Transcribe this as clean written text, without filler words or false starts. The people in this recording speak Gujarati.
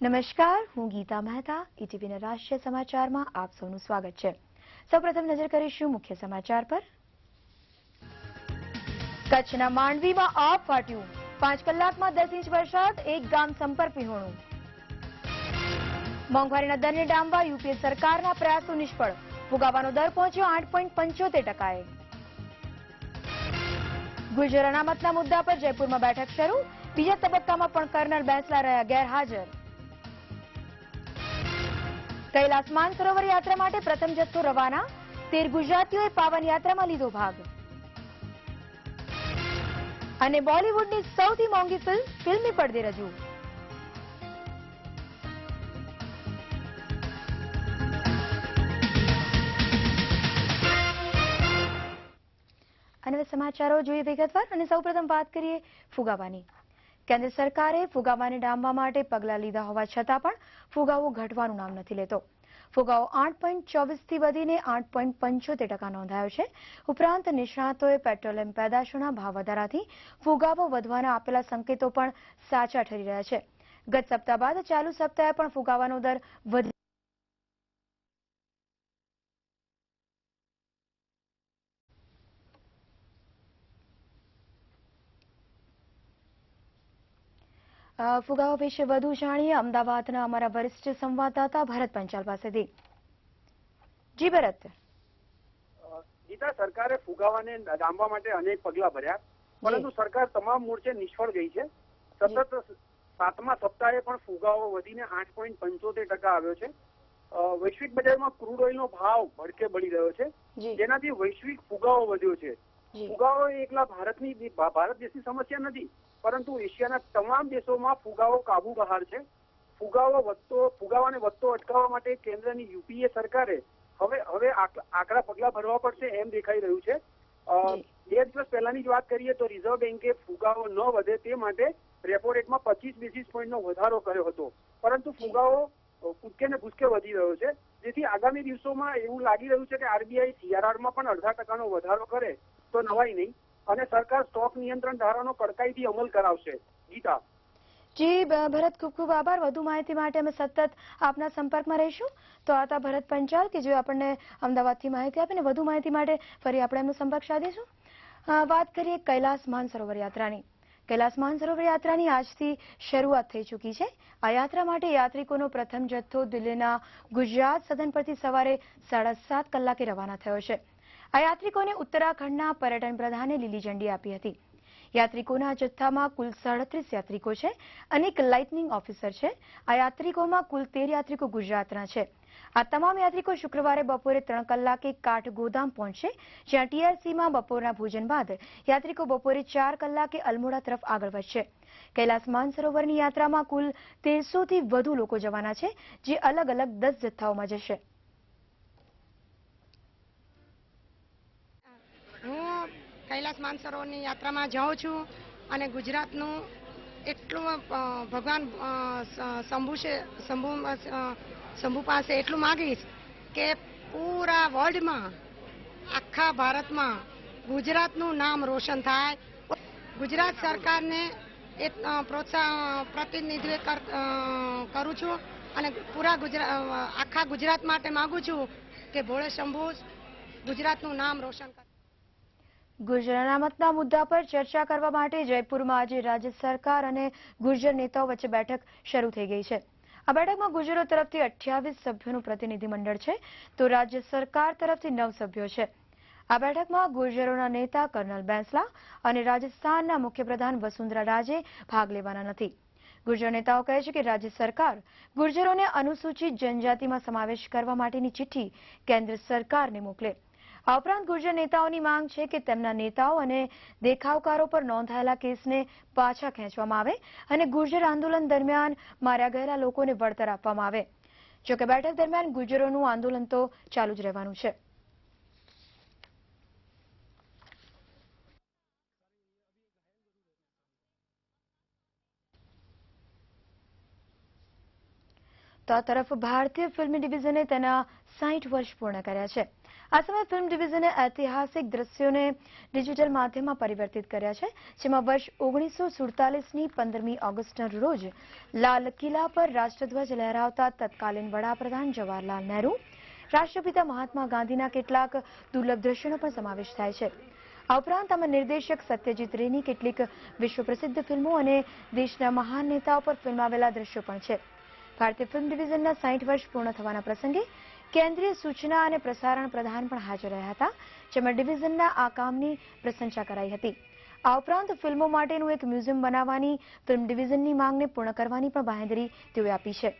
નમસ્કાર, હું ગીતા મહેતા. ઈટીવીના રાષ્ટ્રીય સમાચારમાં આપ સૌનું સ્વાગત છે. સૌપ્રથમ નજર કરીશું મુખ્ય સમાચાર પર. કચ્છના માંડવીમાં આબ ફાટ્યું. 5 કલાકમાં 10 ઇંચ વરસાદ, એક ગામ સંપર્ક વિહોણું. મોંઘવારીના દરને ડામવા યુપીએ સરકારના પ્રયાસો નિષ્ફળ. ફુગાવાનો દર પહોંચ્યો 8.75%. ગુર્જર અનામતના મુદ્દા પર જયપુરમાં બેઠક શરૂ. બીજા તબક્કામાં પણ કર્નલ બેંસલા રહ્યા ગેરહાજર. કૈલાસ માનસરોવર યાત્રા માટે પ્રથમ જથ્થો રવાના. 13 ગુજરાતીઓએ પાવન યાત્રામાં લીધો ભાગ. અને બોલિવૂડની સૌથી મોંઘી ફિલ્મ ફિલ્મી પડદે રજૂ. અને સમાચારો જોઈએ વિગતવાર. અને સૌપ્રથમ વાત કરીએ ફુગાવાની. કેન્દ્ર સરકારે ફુગાવાને ડામવા માટે પગલાં લીધા હોવા છતાં પણ ફુગાવો ઘટવાનું નામ નથી લેતો. ફુગાવો 8.24 થી વધીને 8.75% નોંધાયો છે. ઉપરાંત નિષ્ણાતોએ પેટ્રોલિયમ પેદાશોના ભાવ વધારાથી ફુગાવો વધવાના આપેલા સંકેતો પણ સાચા ઠરી રહ્યા છે. ગત સપ્તાહ બાદ ચાલુ સપ્તાહે પણ ફુગાવાનો દર વધી ફુગાવો વિશે વધુ જાણીએ અમદાવાદના અમારા વરિષ્ઠ સંવાદદાતા ભરત પંચાલ પાસેથી. જી ભરત. ગીતા, સરકારે ફુગાવાને ડામવા માટે અનેક પગલા ભર્યા, પરંતુ સરકાર તમામ મોરચે નિષ્ફળ ગઈ છે. સતત 7મા સપ્તાહે પણ ફુગાવો વધીને 8.75% આવ્યો છે. વૈશ્વિક બજારમાં ક્રૂડ ઓઇલનો ભાવ ભડકે બળી રહ્યો છે, જેનાથી વૈશ્વિક ફુગાવો વધ્યો છે. ફુગાવો એકલા ભારત દેશની સમસ્યા નથી, પરંતુ એશિયાના તમામ દેશોમાં ફુગાવો કાબુ બહાર છે. ફુગાવાને વધતો અટકાવવા માટે કેન્દ્રની યુપીએ સરકારે હવે આકરા પગલા ભરવા પડશે એમ દેખાઈ રહ્યું છે. 2 દિવસ પહેલાની જ વાત કરીએ તો રિઝર્વ બેન્કે ફુગાવો ન વધે તે માટે રેપો રેટમાં 25 બેસિસ પોઈન્ટનો વધારો કર્યો હતો, પરંતુ ફુગાવો કૂદકે ને ભૂસકે વધી રહ્યો છે. જેથી આગામી દિવસોમાં એવું લાગી રહ્યું છે કે આરબીઆઈ સીઆરઆરમાં પણ 0.5% વધારો કરે તો નવાઈ નહીં, અને સરકાર સ્ટોક નિયંત્રણ ધારાનો કડકાઈથી અમલ કરાવશે. ગીતા. જી ભરત, ખૂબ ખૂબ આભાર. વધુ માહિતી માટે અમે સતત આપના સંપર્કમાં રહીશું. તો આ હતા ભરત પંચાલ કે જે આપણને અમદાવાદથી માહિતી આપીને વધુ માહિતી માટે ફરી આપણે એમનો સંપર્ક સાધીશું. વાત કરીએ કૈલાસ માનસરોવર યાત્રાની. કૈલાસ માનસરોવર યાત્રાની આજથી શરૂઆત થઈ ચૂકી છે. આ યાત્રા માટે યાત્રિકોનો પ્રથમ જથ્થો દિલ્હીના ગુજરાત સદન પરથી સવારે 7:30 કલાકે રવાના થયો છે. આ યાત્રિકોને ઉત્તરાખંડના પર્યટન પ્રધાને લીલી ઝંડી આપી હતી. યાત્રિકોના જથ્થામાં કુલ 37 યાત્રિકો છે અને એક લાઇટનિંગ ઓફિસર છે. આ યાત્રિકોમાં કુલ 13 યાત્રિકો ગુજરાતના છે. આ તમામ યાત્રિકો શુક્રવારે બપોરે 3 કલાકે કાઠગોદામ પહોંચશે, જ્યાં ટીઆરસીમાં બપોરના ભોજન બાદ યાત્રિકો બપોરે 4 કલાકે અલ્મોડા તરફ આગળ વધશે. કૈલાસ માનસરોવરની યાત્રામાં કુલ 1300 થી વધુ લોકો જવાના છે, જે અલગ અલગ 10 જથ્થાઓમાં જશે. હું કૈલાસ માનસરોવરની યાત્રામાં જાઉં છું અને ગુજરાતનું એટલું ભગવાન શંભુ પાસે એટલું માગીશ કે પૂરા વર્લ્ડમાં, આખા ભારતમાં ગુજરાતનું નામ રોશન થાય. ગુજરાત સરકારને એક પ્રતિનિધિત્વ કરું છું અને આખા ગુજરાત માટે માગું છું કે ભોળે શંભુ ગુજરાતનું નામ રોશન કરે. ગુર્જર અનામતના મુદ્દા પર ચર્ચા કરવા માટે જયપુરમાં આજે રાજ્ય સરકાર અને ગુર્જર નેતાઓ વચ્ચે બેઠક શરૂ થઈ ગઈ છે. આ બેઠકમાં ગુર્જરો તરફથી 28 સભ્યોનું પ્રતિનિધિમંડળ છે, તો રાજ્ય સરકાર તરફથી 9 સભ્યો છે. આ બેઠકમાં ગુર્જરોના નેતા કર્નલ બેંસલા અને રાજસ્થાનના મુખ્યપ્રધાન વસુંધરા રાજે ભાગ લેવાના નથી. ગુર્જર નેતાઓ કહે છે કે રાજ્ય સરકાર ગુર્જરોને અનુસૂચિત જનજાતિમાં સમાવેશ કરવા માટેની ચિઠ્ઠી કેન્દ્ર સરકારને મોકલે. આ ઉપરાંત ગુર્જર નેતાઓની માંગ છે કે તેમના નેતાઓ અને દેખાવકારો પર નોંધાયેલા કેસને પાછા ખેંચવામાં આવે અને ગુર્જર આંદોલન દરમિયાન માર્યા ગયેલા લોકોને વળતર આપવામાં આવે. જોકે બેઠક દરમિયાન ગુર્જરોનું આંદોલન તો ચાલુ જ રહેવાનું છે. તો આ તરફ ભારતીય ફિલ્મ ડિવિઝને તેના 60 વર્ષ પૂર્ણ કર્યા છે. આ સમયે ફિલ્મ ડિવિઝને ઐતિહાસિક દ્રશ્યોને ડિજિટલ માધ્યમમાં પરિવર્તિત કર્યા છે, જેમાં વર્ષ 1947ની 15મી ઓગસ્ટના રોજ લાલ કિલ્લા પર રાષ્ટ્રધ્વજ લહેરાવતા તત્કાલીન વડાપ્રધાન જવાહરલાલ નહેરુ, રાષ્ટ્રપિતા મહાત્મા ગાંધીના કેટલાક દુર્લભ દ્રશ્યોનો પણ સમાવેશ થાય છે. આ ઉપરાંત આમાં નિર્દેશક સત્યજીત રેની કેટલીક વિશ્વ પ્રસિદ્ધ ફિલ્મો અને દેશના મહાન નેતાઓ પર ફિલ્માવેલા દ્રશ્યો પણ છે. ભારતીય ફિલ્મ ડિવિઝનના 60 વર્ષ પૂર્ણ થવાના પ્રસંગે કેન્દ્રીય સૂચના અને પ્રસારણ પ્રધાન પણ હાજર રહ્યા હતા, જેમાં ડિવિઝનના આ કામની પ્રશંસા કરાઈ હતી. આ ઉપરાંત ફિલ્મો માટેનું એક મ્યુઝિયમ બનાવવાની ફિલ્મ ડિવિઝનની માંગને પૂર્ણ કરવાની પણ બાંહેધરી તેઓએ આપી છે.